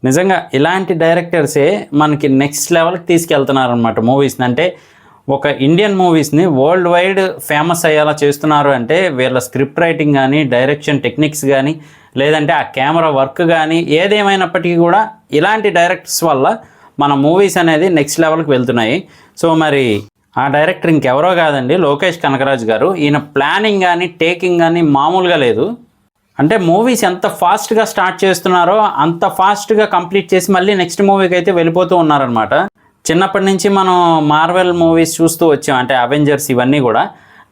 నిజంగా ఇలాంటి డైరెక్టర్సే మనకి నెక్స్ట్ లెవెల్కి తీసుకెళ్తున్నారనమాట మూవీస్ని. అంటే ఒక ఇండియన్ మూవీస్ని వరల్డ్ వైడ్ ఫేమస్ అయ్యేలా చేస్తున్నారు అంటే వీళ్ళ స్క్రిప్ట్ రైటింగ్ కానీ, డైరెక్షన్ టెక్నిక్స్ కానీ, లేదంటే ఆ కెమెరా వర్క్ కానీ, ఏదేమైనప్పటికీ కూడా ఇలాంటి డైరెక్టర్స్ వల్ల మన మూవీస్ అనేది నెక్స్ట్ లెవెల్కి వెళ్తున్నాయి. సో మరి ఆ డైరెక్టర్ ఇంకెవరో కాదండి, లోకేష్ కనగరాజు గారు. ఈయన ప్లానింగ్ కానీ, టేకింగ్ కానీ మామూలుగా లేదు. అంటే మూవీస్ ఎంత ఫాస్ట్గా స్టార్ట్ చేస్తున్నారో అంత ఫాస్ట్గా కంప్లీట్ చేసి మళ్ళీ నెక్స్ట్ మూవీకి అయితే వెళ్ళిపోతూ ఉన్నారనమాట. చిన్నప్పటి నుంచి మనం మార్వెల్ మూవీస్ చూస్తూ వచ్చాం, అంటే అవెంజర్స్ ఇవన్నీ కూడా.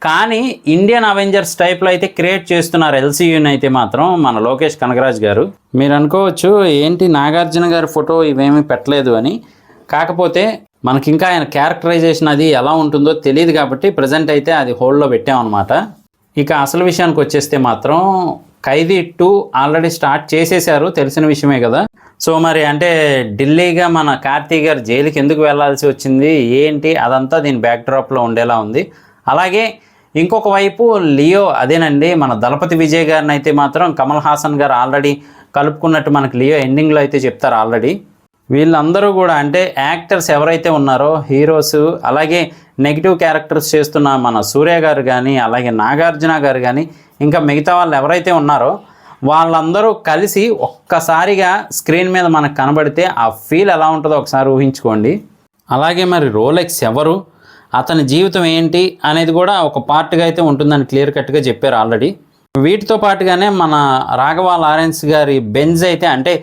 కానీ ఇండియన్ అవెంజర్స్ టైప్లో అయితే క్రియేట్ చేస్తున్నారు ఎల్సీయూని అయితే మాత్రం మన లోకేష్ కనగరాజు గారు. మీరు అనుకోవచ్చు ఏంటి నాగార్జున గారి ఫోటో ఇవేమీ పెట్టలేదు అని. కాకపోతే మనకి ఇంకా ఆయన క్యారెక్టరైజేషన్ అది ఎలా ఉంటుందో తెలియదు కాబట్టి ప్రజెంట్ అయితే అది హోల్డ్లో పెట్టామన్నమాట. ఇక అసలు విషయానికి వచ్చేస్తే మాత్రం ఖైదీ 2 ఆల్రెడీ స్టార్ట్ చేసేశారు, తెలిసిన విషయమే కదా. సో మరి అంటే ఢిల్లీగా మన కార్తీ గారు జైలుకి ఎందుకు వెళ్లాల్సి వచ్చింది ఏంటి అదంతా దీని బ్యాక్డ్రాప్లో ఉండేలా ఉంది. అలాగే ఇంకొక వైపు లియో, అదేనండి మన దళపతి విజయ్ గారిని అయితే మాత్రం కమల్ హాసన్ గారు ఆల్రెడీ కలుపుకున్నట్టు మనకి లియో ఎండింగ్లో అయితే చెప్తారు ఆల్రెడీ. వీళ్ళందరూ కూడా అంటే యాక్టర్స్ ఎవరైతే ఉన్నారో హీరోస్, అలాగే నెగిటివ్ క్యారెక్టర్స్ చేస్తున్న మన సూర్య గారు కానీ, అలాగే నాగార్జున గారు కానీ, ఇంకా మిగతా వాళ్ళు ఎవరైతే ఉన్నారో వాళ్ళందరూ కలిసి ఒక్కసారిగా స్క్రీన్ మీద మనకు కనబడితే ఆ ఫీల్ ఎలా ఉంటుందో ఒకసారి ఊహించుకోండి. అలాగే మరి రోలెక్స్ ఎవరు, అతని జీవితం ఏంటి అనేది కూడా ఒక పార్ట్గా అయితే ఉంటుందని క్లియర్ కట్గా చెప్పారు ఆల్రెడీ. వీటితో పాటుగానే మన రాఘవ లారెన్స్ గారి బెంజ్ అయితే, అంటే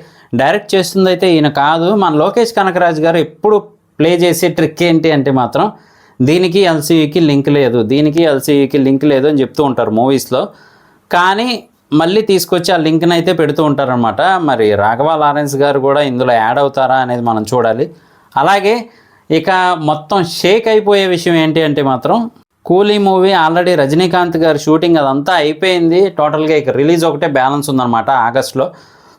డైరెక్ట్ చేస్తుంది అయితే ఈయన కాదు, మన లోకేష్ కనగరాజు గారు ఎప్పుడు ప్లే చేసే ట్రిక్ ఏంటి అంటే మాత్రం దీనికి ఎల్సీయూకి లింక్ లేదు, దీనికి ఎల్సీయూకి లింక్ లేదు అని చెప్తూ ఉంటారు మూవీస్లో. కానీ మళ్ళీ తీసుకొచ్చి ఆ లింక్ని అయితే పెడుతూ ఉంటారనమాట. మరి రాఘవ లారెన్స్ గారు కూడా ఇందులో యాడ్ అవుతారా అనేది మనం చూడాలి. అలాగే ఇక మొత్తం షేక్ అయిపోయే విషయం ఏంటి అంటే మాత్రం కూలీ మూవీ ఆల్రెడీ రజనీకాంత్ గారు షూటింగ్ అదంతా అయిపోయింది, టోటల్గా ఇక రిలీజ్ ఒకటే బ్యాలెన్స్ ఉందన్నమాట ఆగస్టులో.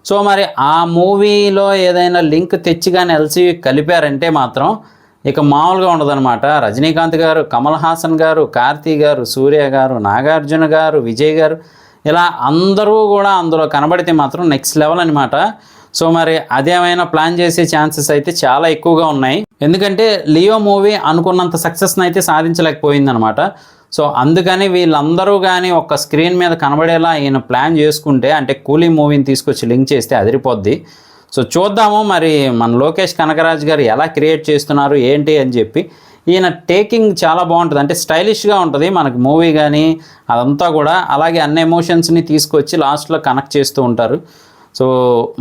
సో మరి ఆ మూవీలో ఏదైనా లింక్ తెచ్చి కానీ ఎల్సీవీ కలిపారంటే మాత్రం ఇక మామూలుగా ఉండదన్నమాట. రజనీకాంత్ గారు, కమల్ హాసన్ గారు, కార్తీ గారు, సూర్య గారు, నాగార్జున గారు, విజయ్ గారు, ఇలా అందరూ కూడా అందులో కనబడితే మాత్రం నెక్స్ట్ లెవెల్ అనమాట. సో మరి అదేమైనా ప్లాన్ చేసే ఛాన్సెస్ అయితే చాలా ఎక్కువగా ఉన్నాయి. ఎందుకంటే లియో మూవీ అనుకున్నంత సక్సెస్ని అయితే సాధించలేకపోయిందనమాట. సో అందుకని వీళ్ళందరూ కానీ ఒక స్క్రీన్ మీద కనబడేలా ఈయన ప్లాన్ చేసుకుంటే, అంటే కూలీ మూవీని తీసుకొచ్చి లింక్ చేస్తే అదిరిపోద్ది. సో చూద్దాము మరి మన లోకేష్ కనగరాజు గారు ఎలా క్రియేట్ చేస్తున్నారు ఏంటి అని చెప్పి. ఈయన టేకింగ్ చాలా బాగుంటుంది, అంటే స్టైలిష్గా ఉంటుంది మనకు మూవీ కానీ అదంతా కూడా. అలాగే అన్ని ఎమోషన్స్ని తీసుకొచ్చి లాస్ట్లో కనెక్ట్ చేస్తూ ఉంటారు. సో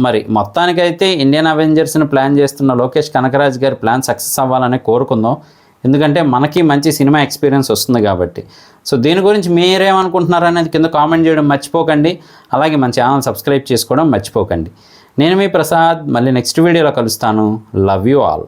మరి మొత్తానికైతే ఇండియన్ అవెంజర్స్ని ప్లాన్ చేస్తున్న లోకేష్ కనగరాజు గారి ప్లాన్ సక్సెస్ అవ్వాలని కోరుకుందాం. ఎందుకంటే మనకి మంచి సినిమా ఎక్స్పీరియన్స్ వస్తుంది కాబట్టి. సో దీని గురించి మీరేమనుకుంటున్నారు అనేది కింద కామెంట్ చేయడం మర్చిపోకండి. అలాగే మన ఛానల్ సబ్స్క్రైబ్ చేసుకోవడం మర్చిపోకండి. నేను మీ ప్రసాద్, మళ్ళీ నెక్స్ట్ వీడియోలో కలుస్తాను. Love you all.